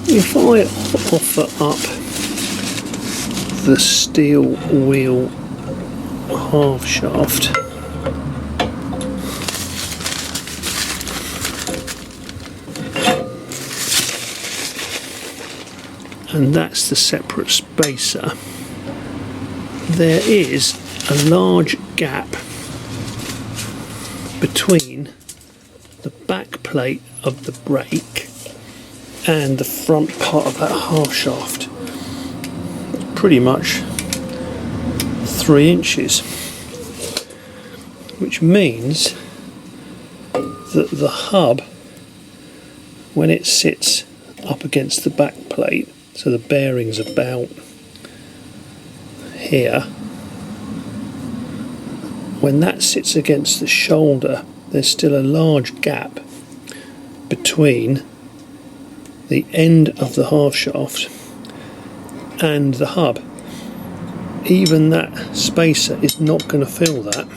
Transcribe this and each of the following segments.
If I offer up the steel wheel half shaft, and that's the separate spacer, there is a large gap between the back plate of the brake and the front part of that half shaft. Pretty much 3 inches, which means that the hub, when it sits up against the back plate, so the bearing's about here, when that sits against the shoulder, there's still a large gap between the end of the half shaft and the hub. Even that spacer is not going to fill that.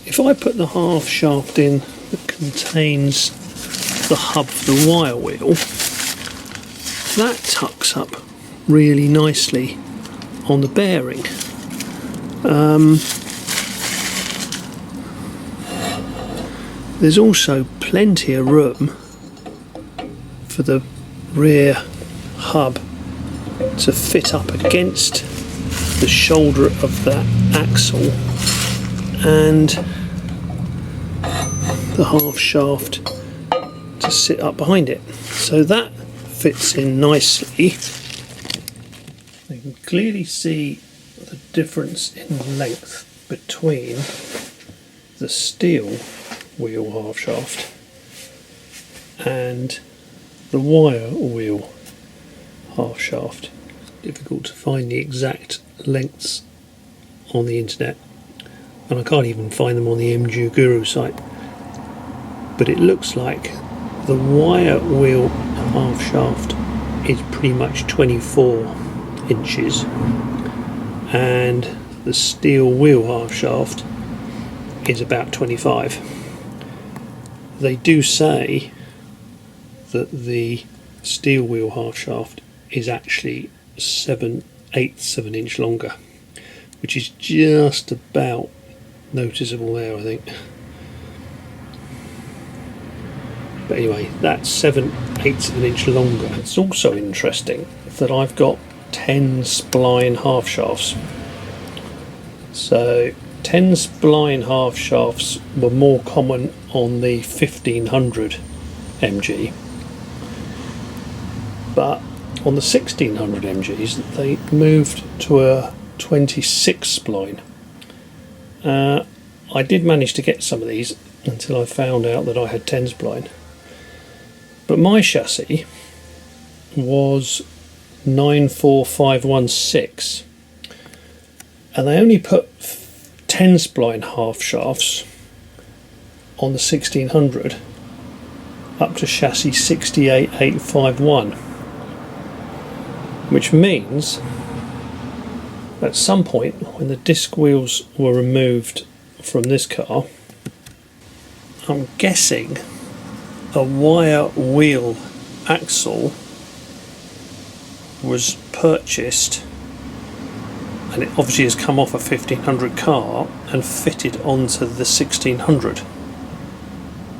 If I put the half shaft in that contains the hub for the wire wheel, that tucks up really nicely on the bearing. There's also plenty of room for the rear hub to fit up against the shoulder of that axle and the half shaft to sit up behind it. So that fits in nicely. You can clearly see the difference in length between the steel wheel half shaft and the wire wheel half shaft. Difficult to find the exact lengths on the internet, and I can't even find them on the MG Guru site, but it looks like the wire wheel half shaft is pretty much 24 inches and the steel wheel half shaft is about 25. They do say that the steel wheel half shaft is actually 7/8 of an inch longer, which is just about noticeable there, I think. But anyway, that's 7/8 of an inch longer. It's also interesting that I've got 10 spline half shafts. So 10 spline half shafts were more common on the 1500 MG, but on the 1600 MGs they moved to a 26 spline. I did manage to get some of these until I found out that I had 10 spline, but my chassis was 94516 and they only put 10 spline half shafts on the 1600 up to chassis 68851, which means at some point when the disc wheels were removed from this car, I'm guessing a wire wheel axle was purchased, and it obviously has come off a 1500 car and fitted onto the 1600,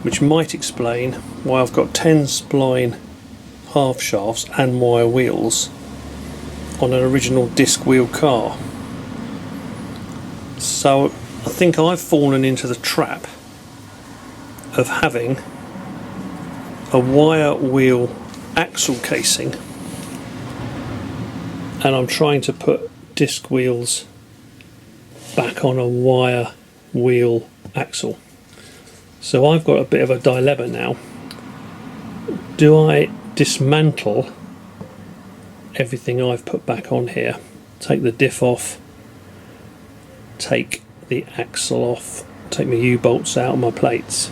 which might explain why I've got 10 spline half shafts and wire wheels on an original disc wheel car. So I think I've fallen into the trap of having a wire wheel axle casing, and I'm trying to put disc wheels back on a wire wheel axle. So I've got a bit of a dilemma now. Do I dismantle everything I've put back on here, take the diff off, take the axle off, take my U-bolts out of my plates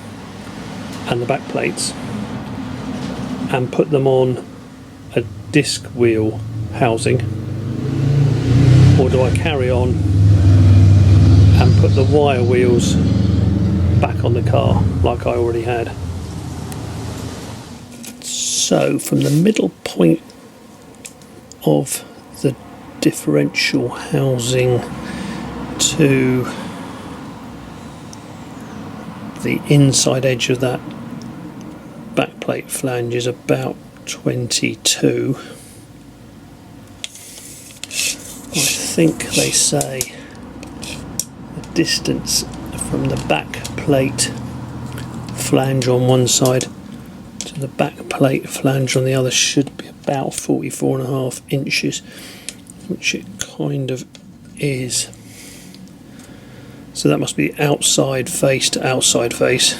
and the back plates, and put them on a disc wheel housing, or do I carry on and put the wire wheels back on the car like I already had? So from the middle point of the differential housing to the inside edge of that backplate flange is about 22. I think they say the distance from the back plate flange on one side to the back plate flange on the other should be about 44.5 inches, which it kind of is. So that must be outside face to outside face,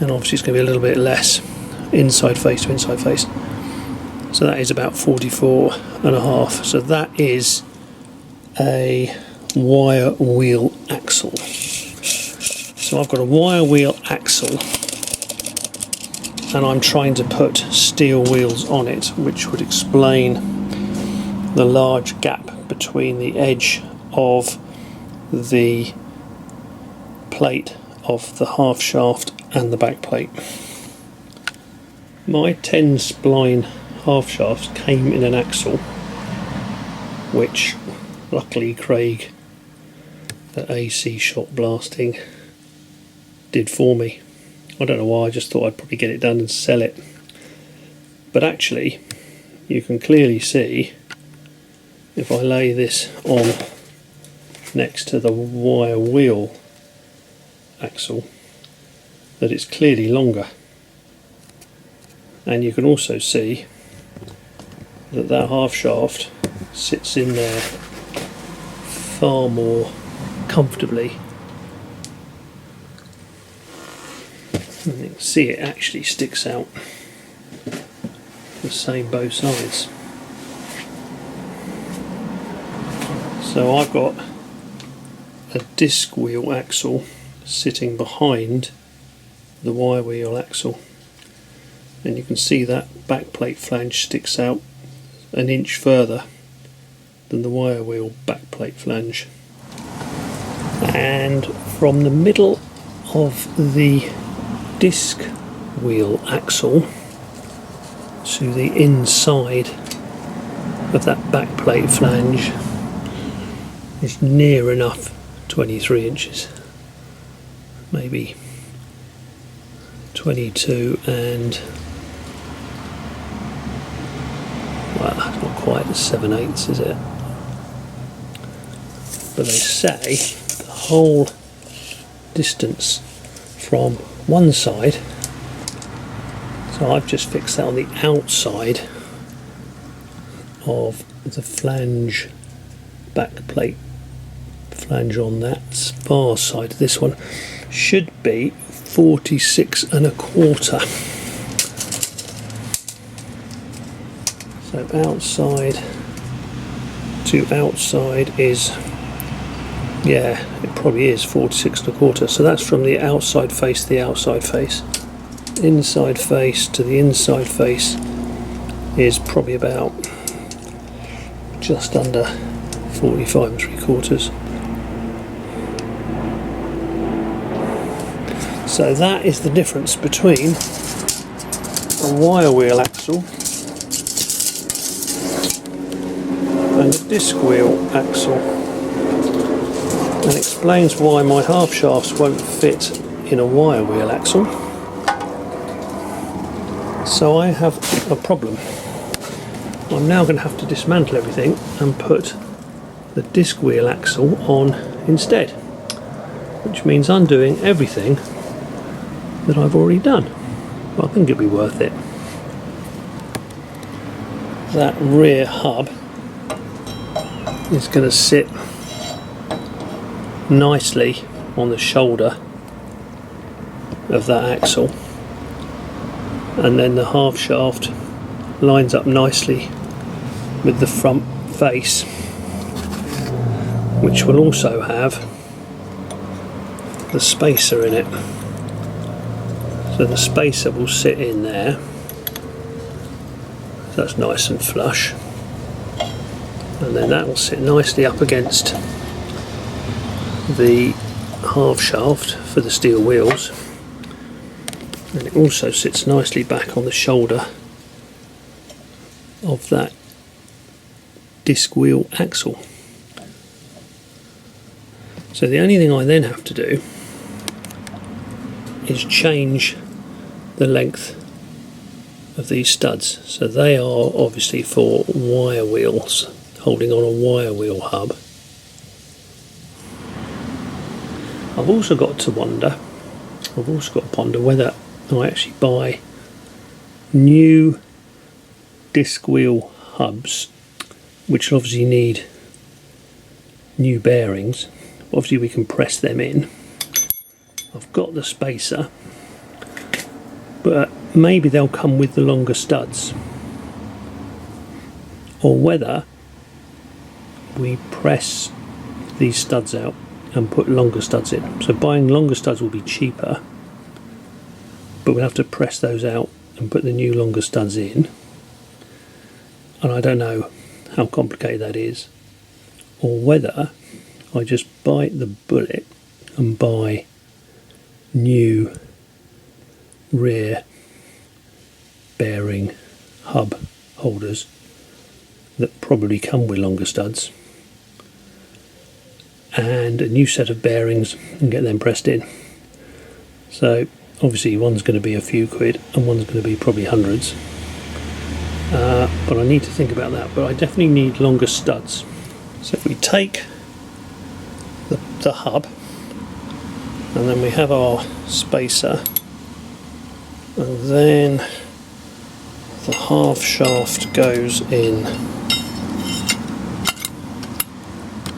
and obviously it's going to be a little bit less inside face to inside face. So that is about 44.5. So that is a wire wheel axle. So I've got a wire wheel axle and I'm trying to put steel wheels on it, which would explain the large gap between the edge of the plate of the half shaft and the back plate. My 10 spline half shafts came in an axle, which luckily Craig at AC Shot Blasting did for me. I don't know why, I just thought I'd probably get it done and sell it. But actually, you can clearly see, if I lay this on next to the wire wheel axle, that it's clearly longer. And you can also see that that half shaft sits in there far more comfortably. And you can see it actually sticks out the same both sides. So I've got a disc wheel axle sitting behind the wire wheel axle, and you can see that back plate flange sticks out an inch further than the wire wheel back plate flange. And from the middle of the disc wheel axle to the inside of that back plate flange is near enough 23 inches, maybe 22, and well, it's not quite 7/8, is it? But they say the whole distance from one side, so I've just fixed that on the outside of the flange, back plate flange on that far side of this one, should be 46.25. So outside to outside is, yeah, it probably is 46.25. So that's from the outside face to the outside face. Inside face to the inside face is probably about just under 45.75. So that is the difference between a wire wheel axle and a disc wheel axle, and explains why my half shafts won't fit in a wire wheel axle. So I have a problem. I'm now going to have to dismantle everything and put the disc wheel axle on instead, which means undoing everything that I've already done. But I think it'll be worth it. That rear hub is going to sit nicely on the shoulder of that axle, and then the half shaft lines up nicely with the front face, which will also have the spacer in it. So the spacer will sit in there, so that's nice and flush, and then that will sit nicely up against the half shaft for the steel wheels, and it also sits nicely back on the shoulder of that disc wheel axle. So the only thing I then have to do is change the length of these studs. So they are obviously for wire wheels, holding on a wire wheel hub. I've also got to ponder whether I actually buy new disc wheel hubs, which obviously need new bearings. Obviously we can press them in. I've got the spacer, but maybe they'll come with the longer studs, or whether we press these studs out and put longer studs in. So buying longer studs will be cheaper, but we'll have to press those out and put the new longer studs in, and I don't know how complicated that is, or whether I just bite the bullet and buy new rear bearing hub holders that probably come with longer studs, and a new set of bearings, and get them pressed in. So obviously one's going to be a few quid and one's going to be probably hundreds, but I need to think about that. But I definitely need longer studs. So if we take the hub, and then we have our spacer, and then the half shaft goes in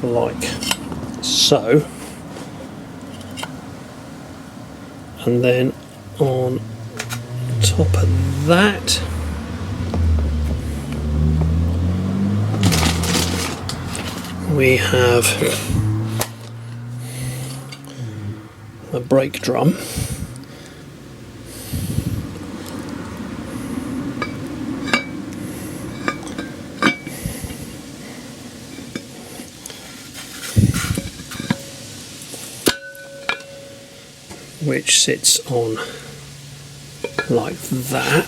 like so, and then on top of that we have a brake drum, which sits on like that,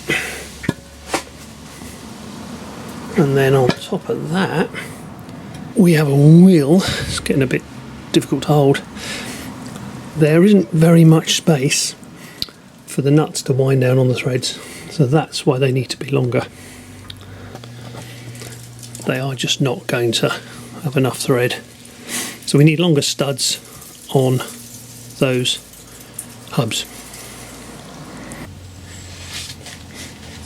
and then on top of that we have a wheel. It's getting a bit difficult to hold. There isn't very much space for the nuts to wind down on the threads, so that's why they need to be longer. They are just not going to have enough thread, so we need longer studs on those hubs.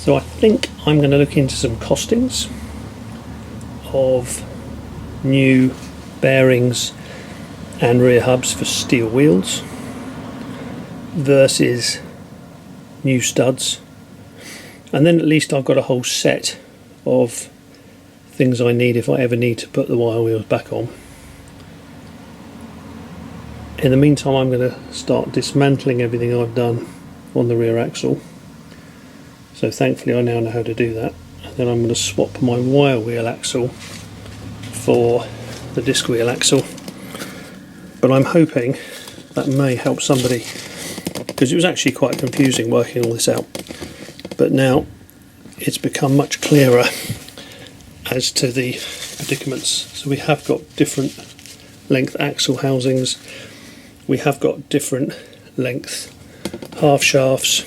So I think I'm going to look into some costings of new bearings and rear hubs for steel wheels versus new studs, and then at least I've got a whole set of things I need if I ever need to put the wire wheels back on. In the meantime, I'm going to start dismantling everything I've done on the rear axle, so thankfully I now know how to do that. And then I'm going to swap my wire wheel axle for the disc wheel axle, but I'm hoping that may help somebody, because it was actually quite confusing working all this out, but now it's become much clearer as to the predicaments. So we have got different length axle housings, we have got different length half shafts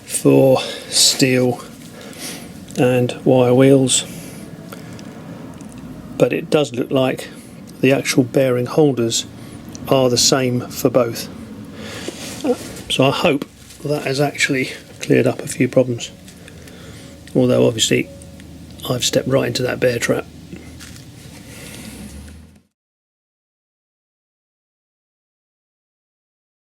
for steel and wire wheels, but it does look like the actual bearing holders are the same for both. So I hope that has actually cleared up a few problems, although obviously I've stepped right into that bear trap.